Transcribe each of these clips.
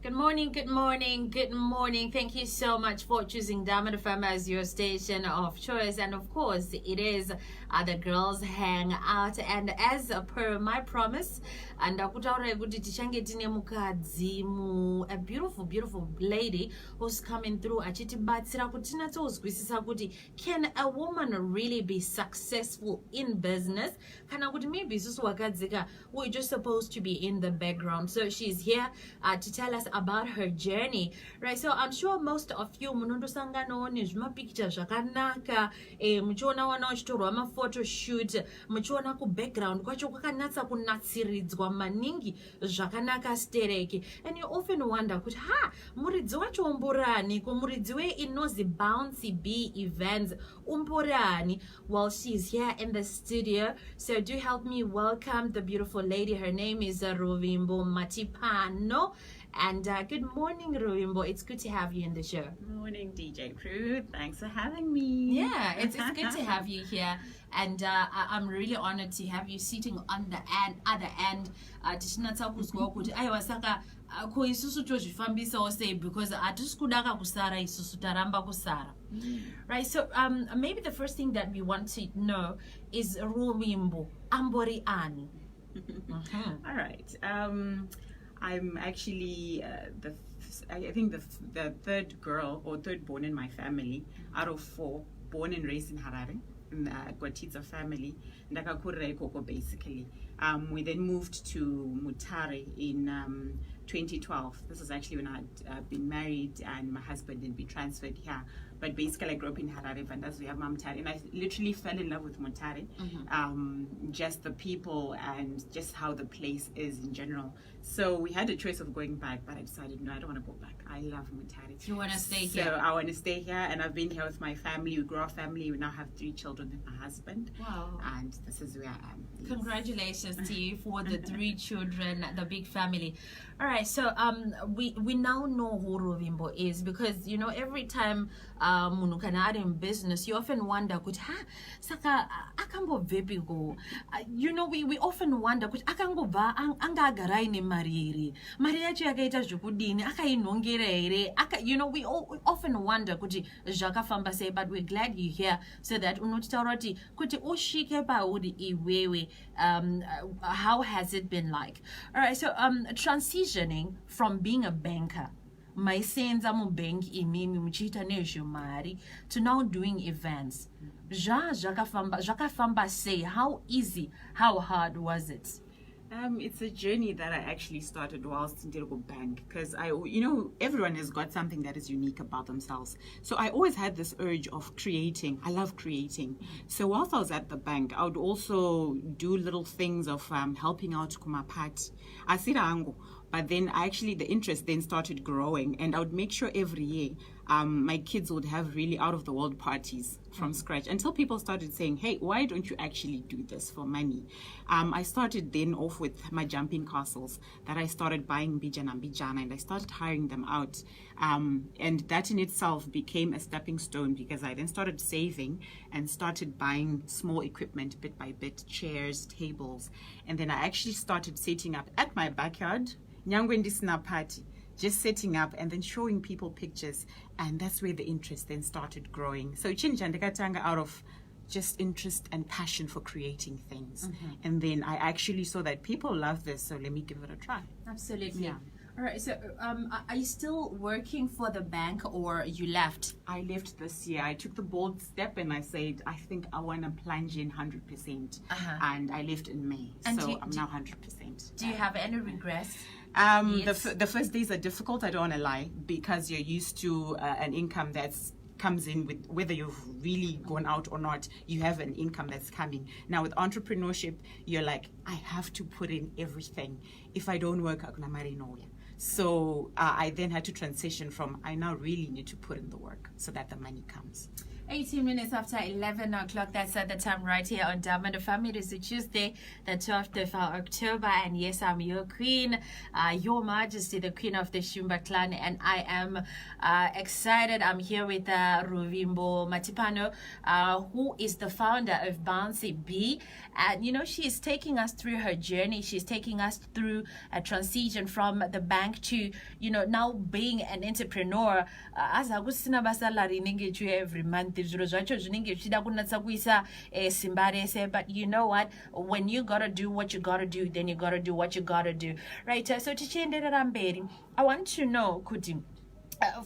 Good morning, good morning, good morning. Thank you so much for choosing Diamond FM as your station of choice. And of course, it is the Girls Hangout. And as per my promise, and a beautiful, beautiful lady who's coming through. Can a woman really be successful in business? We're just supposed to be in the background. So she's here to tell us about her journey, right? So I'm sure most of you munondosangano nizma pictures zvakanaka muchiona wana uchitorwa ma photo shoot muchiona ku background kwacho kwakanatsa kunatsiridzwa maningi zvakanaka stereki, and you often wonder kuti muridzi wacho umborani ko muridzi we inozi Bouncy B events umborani. Well, she's here in the studio, so do help me welcome the beautiful lady. Her name is Ruvimbo Matipano. And good morning, Ruvimbo. It's good to have you in the show. Good morning, DJ Puru. Thanks for having me. Yeah, it's good to have you here. And I'm really honored to have you sitting on the other end. Because right, so maybe the first thing that we want to know is Ruvimbo Ambori Ani. All right. I'm actually I think the third girl or third born in my family out of 4, born and raised in Harare, in the Gwatitsa family, Ndakakurira ikoko basically. We then moved to Mutare in 2012. This is actually when I'd been married and my husband had been transferred here. But basically I grew up in Harare, Vandas, we have Mutare, and I literally fell in love with Mutare. Just the people and just how the place is in general. So we had a choice of going back, but I decided, no, I don't want to go back. I love Mutare. You want to stay here? So I want to stay here, and I've been here with my family. We grew our family. We now have 3 children with my husband. Wow. And this is where I am. Congratulations to you for the 3 children, the big family. All right, so we now know who Ruvimbo is, because you know every time munukana in business, you often wonder, saka akambo vepi go. You know, we often wonder, akango ba angagarai ne mariri. Maria yakaita zvokudini akainongerere. You know, we often wonder kuti zvakafamba sei, but we're glad you're here so that unotitaura kuti ushike pauri iwewe. How has it been like? All right, so transitioning from being a banker, my sense I'm a bank imimi muchita nezhomari, to now doing events. Jakafamba say, how easy, how hard was it? It's a journey that I actually started whilst in Dirgo Bank, because you know, everyone has got something that is unique about themselves. So I always had this urge of creating. I love creating. So whilst I was at the bank, I would also do little things of helping out Kumapati. Asirango. But then the interest then started growing, and I would make sure every year my kids would have really out-of-the-world parties from scratch, until people started saying, hey, why don't you actually do this for money? I started then off with my jumping castles, that I started buying Bijana, and I started hiring them out. And that in itself became a stepping stone, because I then started saving and started buying small equipment bit by bit, chairs, tables. And then I actually started setting up at my backyard, Nyangwendisina party, just setting up and then showing people pictures, and that's where the interest then started growing. So Chinjandekatanga out of just interest and passion for creating things. And then I actually saw that people love this, so let me give it a try. Absolutely. Yeah. All right, so are you still working for the bank, or you left? I left this year. I took the bold step and I said, I think I want to plunge in 100%. And I left in May, and so I'm now 100%. Do you have any regrets? Yes. The first days are difficult, I don't want to lie, because you're used to an income that's comes in with whether you've really gone out or not, you have an income that's coming. Now with entrepreneurship, you're like, I have to put in everything. If I don't work, I'm gonna marry nowhere. So I then had to transition from, I now really need to put in the work so that the money comes. 18 minutes after 11 o'clock, that's at the time right here on Diamond FM. It is a Tuesday, the 12th of October, and yes, I'm your queen, your majesty, the queen of the Shumba clan, and I am excited. I'm here with Ruvimbo Matipano, who is the founder of Bouncy Bee, and you know, she is taking us through her journey. She's taking us through a transition from the bank to, you know, now being an entrepreneur. As I was every month, but you know what, when you gotta do what you gotta do, then you gotta do what you gotta do, right? So I want to know, Kuti,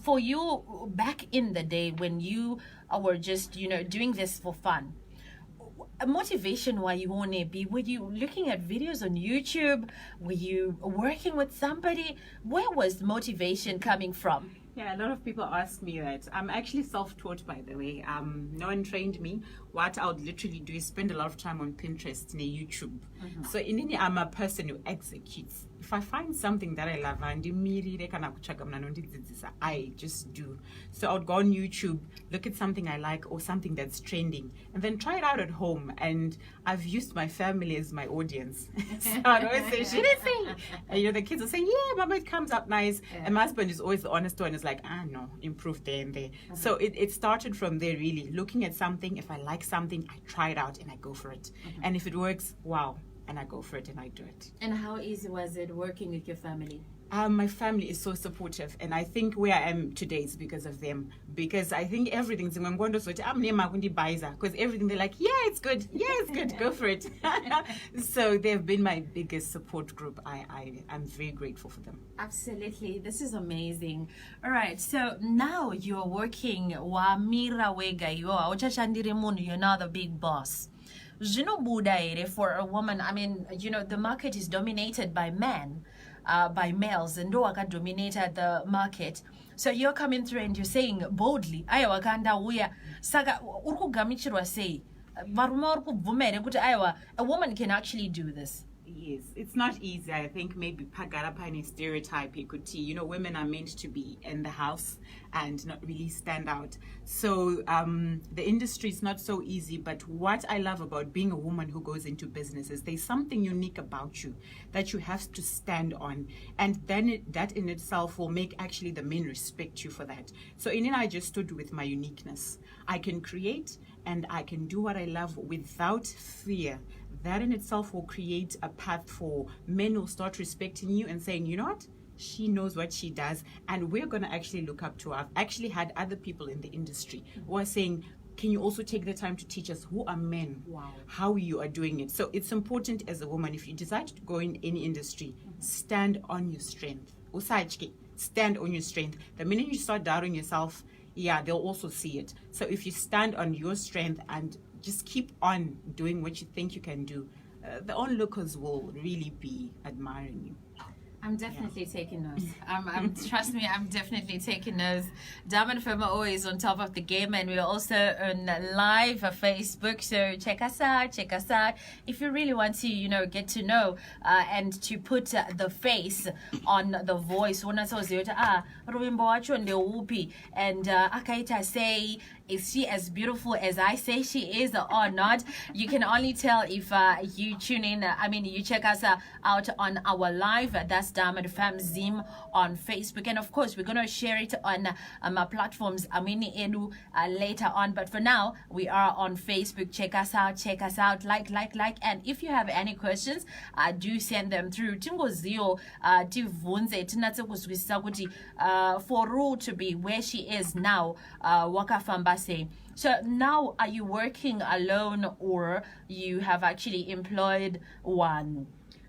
for you back in the day when you were just, you know, doing this for fun, motivation why you want to be, were you looking at videos on YouTube, were you working with somebody, where was motivation coming from? Yeah, a lot of people ask me that. I'm actually self-taught, by the way. No one trained me. What I would literally do is spend a lot of time on Pinterest and YouTube. So in any, I'm a person who executes. If I find something that I love, I just do. So I would go on YouTube, look at something I like or something that's trending, and then try it out at home. And I've used my family as my audience. So I'd always say, should I say? And you know, the kids will say, yeah, mama, it comes up nice. Yeah. And my husband is always the honest one. Is like, no, improve there and there. So it started from there, really. Looking at something, if I like something, I try it out and I go for it. And if it works, wow. And I go for it and I do it. And how easy was it working with your family? My family is so supportive, and I think where I am today is because of them. Because I think everything's because everything they're like, yeah, it's good, go for it. So they've been my biggest support group. I'm very grateful for them. Absolutely, this is amazing. All right, so now you're working Wamira Wega, you're now the big boss. For a woman, I mean, you know, the market is dominated by men, by males, and Waka dominated the market. So you're coming through and you're saying boldly, "Aya wakanda uya saga urku gamichirwa say, varuma urku vumere kuti aiwa, a woman can actually do this." Yes, it's not easy. I think maybe pagarapani stereotype you could see. You know, women are meant to be in the house and not really stand out. So the industry is not so easy. But what I love about being a woman who goes into business is there's something unique about you that you have to stand on, and then that in itself will make actually the men respect you for that. So in it, I just stood with my uniqueness. I can create and I can do what I love without fear. That in itself will create a path for men who start respecting you and saying, you know what, she knows what she does, and we're going to actually look up to her. I've actually had other people in the industry who are saying, can you also take the time to teach us who are men, how you are doing it? So it's important as a woman, if you decide to go in any industry, stand on your strength. Stand on your strength. The minute you start doubting yourself, they'll also see it. So if you stand on your strength and just keep on doing what you think you can do, the onlookers will really be admiring you. I'm definitely taking notes. Trust me, I'm definitely taking notes. Diamond FM are always on top of the game, and we're also on live Facebook. So check us out. If you really want to, you know, get to know and to put the face on the voice. And Akaita say, is she as beautiful as I say she is or not? You can only tell if you tune in. You check us out on our live. That's Diamond FM Zim on Facebook. And of course, we're going to share it on my platforms, Edu, later on. But for now, we are on Facebook. Check us out. Like. And if you have any questions, do send them through. For Ru to be where she is now, Wakafamba. So now, are you working alone or you have actually employed one?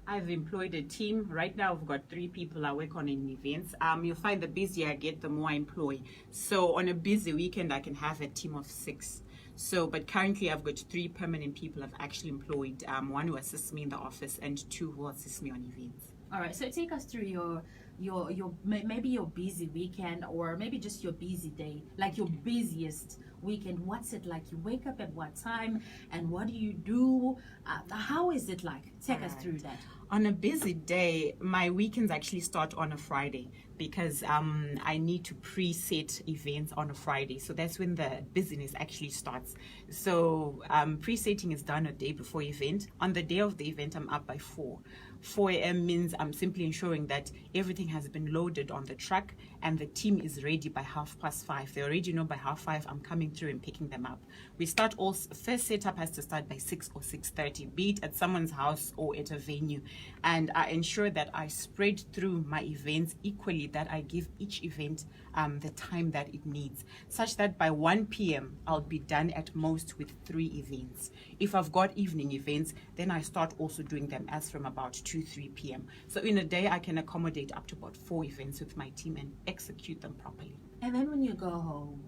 I've employed a team. Right now, I've got 3 people I work on in events. You'll find the busier I get, the more I employ. So on a busy weekend, I can have a team of 6. So, but currently I've got 3 permanent people I've actually employed. 1 who assists me in the office and 2 who assist me on events. All right, so take us through maybe your busy weekend, or maybe just your busy day, like your busiest weekend. What's it like? You wake up at what time, and what do you do? How is it like? Take us through that. On a busy day, my weekends actually start on a Friday because I need to preset events on a Friday. So that's when the busyness actually starts. So presetting is done a day before event. On the day of the event, I'm up by 4. 4 a.m. means I'm simply ensuring that everything has been loaded on the truck and the team is ready by 5:30. They already know by 5:30 I'm coming through and picking them up. We start first setup has to start by 6 or 6:30, be it at someone's house or at a venue. And I ensure that I spread through my events equally, that I give each event the time that it needs, such that by 1 p.m. I'll be done at most with 3 events. If I've got evening events, then I start also doing them as from about 2-3 p.m. So in a day, I can accommodate up to about 4 events with my team and execute them properly. And then when you go home?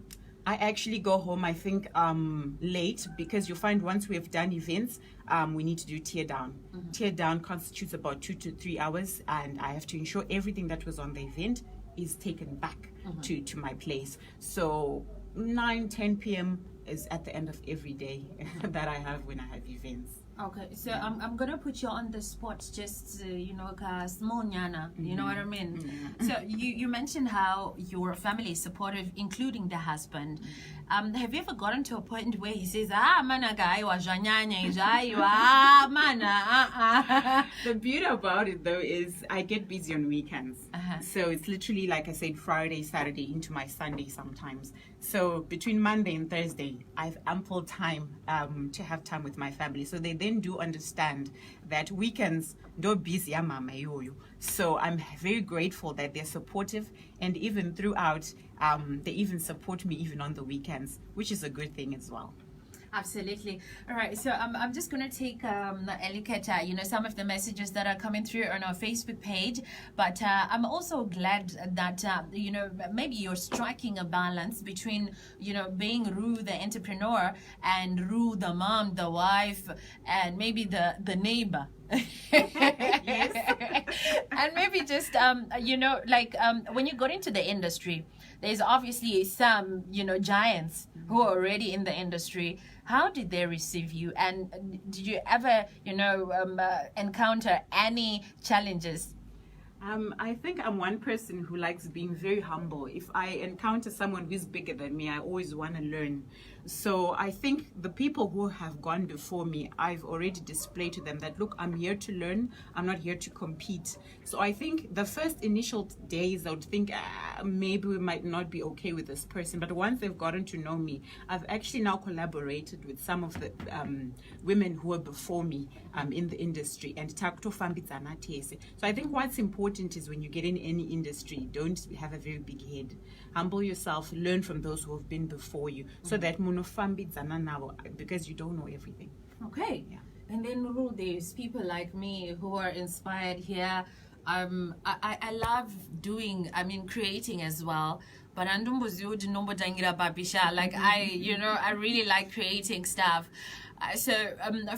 I actually go home, I think, late, because you find once we have done events, we need to do tear down. Mm-hmm. Tear down constitutes about 2 to 3 hours, and I have to ensure everything that was on the event is taken back to my place. So 9-10 p.m. is at the end of every day that I have when I have events. Okay, so I'm gonna put you on the spot, just small nyana, you know what I mean? Mm-hmm. So you mentioned how your family is supportive, including the husband. Have you ever gotten to a point where he says, mana guy wa mana The beauty about it though is I get busy on weekends. So it's literally, like I said, Friday, Saturday into my Sunday sometimes. So between Monday and Thursday, I have ample time to have time with my family. So they then do understand that weekends don't busy. So I'm very grateful that they're supportive, and even throughout, they even support me even on the weekends, which is a good thing as well. Absolutely. All right, so I'm just going to take a look at some of the messages that are coming through on our Facebook page, but I'm also glad that maybe you're striking a balance between being Ru the entrepreneur and Ru the mom, the wife, and maybe the neighbor. Yes. And maybe just when you got into the industry, there's obviously some giants who are already in the industry. How did they receive you, and did you ever encounter any challenges? I think I'm one person who likes being very humble. If I encounter someone who's bigger than me, I always want to learn. So I think the people who have gone before me, I've already displayed to them that, look, I'm here to learn. I'm not here to compete. So I think the first initial days, I would think maybe we might not be okay with this person. But once they've gotten to know me, I've actually now collaborated with some of the women who were before me in the industry. And so I think what's important is when you get in any industry, don't have a very big head. Humble yourself, learn from those who have been before you, so that because you don't know everything. Okay. Yeah. And then there's people like me who are inspired here. I love creating as well. But I really like creating stuff. So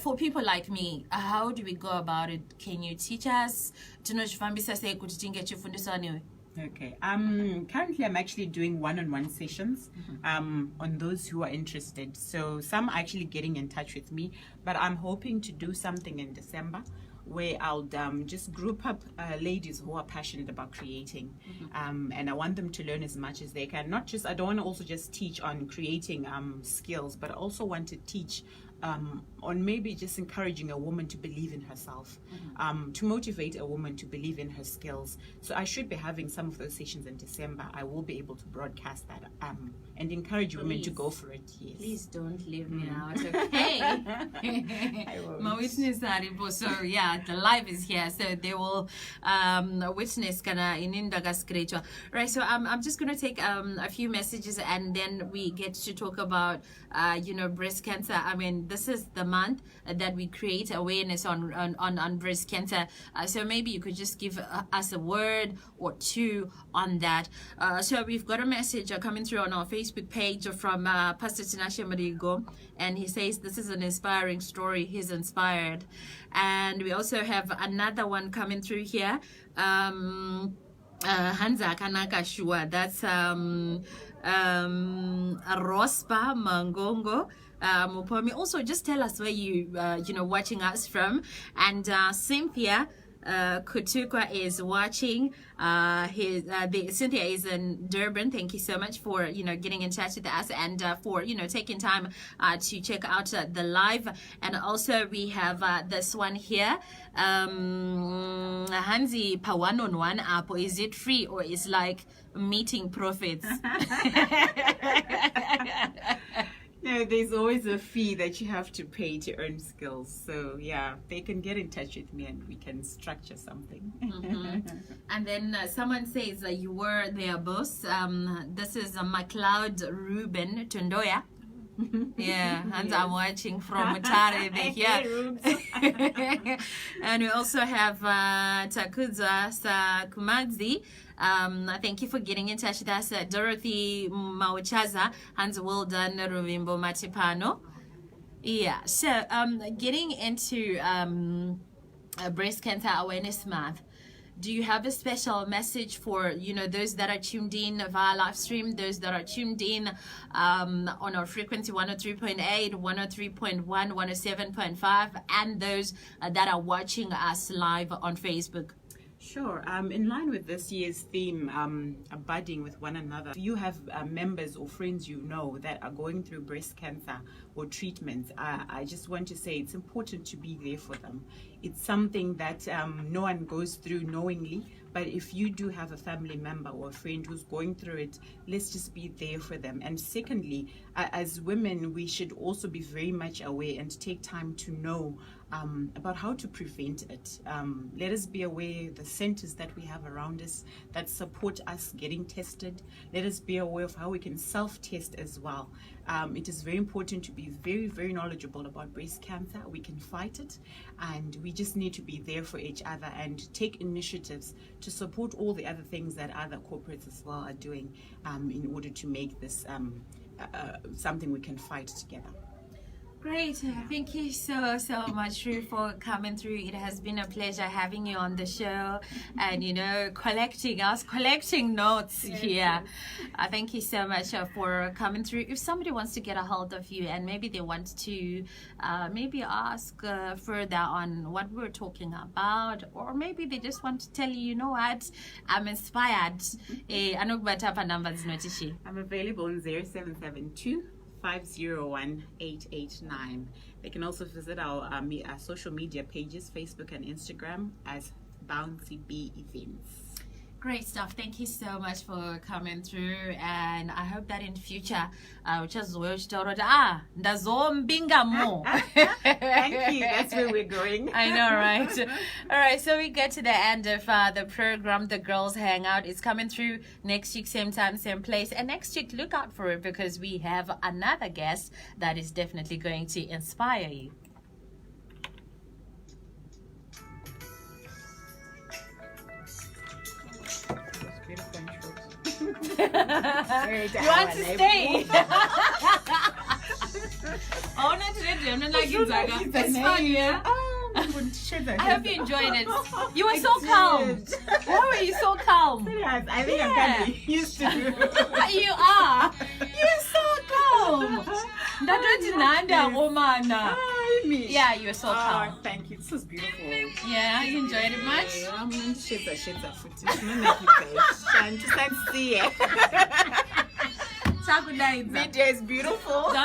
for people like me, how do we go about it? Can you teach us? Okay. Currently, I'm actually doing one-on-one sessions on those who are interested. So some are actually getting in touch with me, but I'm hoping to do something in December where I'll just group up ladies who are passionate about creating, and I want them to learn as much as they can. I don't want to also just teach on creating skills, but I also want to teach on maybe just encouraging a woman to believe in herself, to motivate a woman to believe in her skills. So I should be having some of those sessions in December. I will be able to broadcast that and encourage women to go for it. Yes. Please don't leave me out, okay? I won't. So yeah, the live is here, so they will witness right. So I'm just gonna take a few messages, and then we get to talk about breast cancer. this is the month that we create awareness on breast cancer. So maybe you could just give us a word or two on that. So we've got a message coming through on our Facebook page from Pastor Tinashe Marigo, and he says this is an inspiring story. He's inspired. And we also have another one coming through here. Hanza Kanaka Shua. That's Rospa Mangongo. Mupomi. Also, just tell us where you watching us from. And Cynthia Kutukwa is watching. Cynthia is in Durban. Thank you so much for getting in touch with us and for taking time to check out the live. And also we have this one here. Hansi Pawanon one app. Is it free or is like meeting prophets? No, there's always a fee that you have to pay to earn skills. So yeah, they can get in touch with me and we can structure something. And then someone says you were their boss. This is McLeod Ruben Tundoya. Yeah, and I'm watching from Mutare here. And we also have Takuza Sakumadzi. Thank you for getting in touch with us. Dorothy Mauchaza, and well done, Ruvimbo Matipano. Yeah, so getting into Breast Cancer Awareness Month, do you have a special message for those that are tuned in via live stream, those that are tuned in on our frequency 103.8, 103.1, 107.5, and those that are watching us live on Facebook? Sure. In line with this year's theme, budding with one another, if you have members or friends that are going through breast cancer or treatments, I just want to say it's important to be there for them. It's something that no one goes through knowingly, but if you do have a family member or a friend who's going through it, let's just be there for them. And secondly, as women, we should also be very much aware and take time to know about how to prevent it. Let us be aware of the centers that we have around us that support us getting tested. Let us be aware of how we can self-test as well. It is very important to be very, very knowledgeable about breast cancer. We can fight it, and we just need to be there for each other and take initiatives to support all the other things that other corporates as well are doing in order to make this something we can fight together. Great. Thank you so much, Ru, for coming through. It has been a pleasure having you on the show and collecting notes here. Thank you so much for coming through. If somebody wants to get a hold of you and maybe they want to maybe ask further on what we're talking about, or maybe they just want to tell you, what, I'm inspired. I'm available on 0772 501 889. They can also visit our social media pages, Facebook and Instagram, as Bouncy B Events. Great stuff. Thank you so much for coming through, and I hope that in future Thank you. That's where we're going. I know, right? All right, so we get to the end of the program. The Girls Hangout is coming through next week, same time, same place. And next week, look out for it because we have another guest that is definitely going to inspire you. You want to stay? Oh, not today. I'm not like it's fun, yeah. I hope you enjoyed it. You were so calm. Why were you so calm? Serious. I think I'm kind of used to it. You are. You're so calm. Yeah, you're so calm. Thank you. This was beautiful. Yeah, you enjoyed it much? Video is beautiful.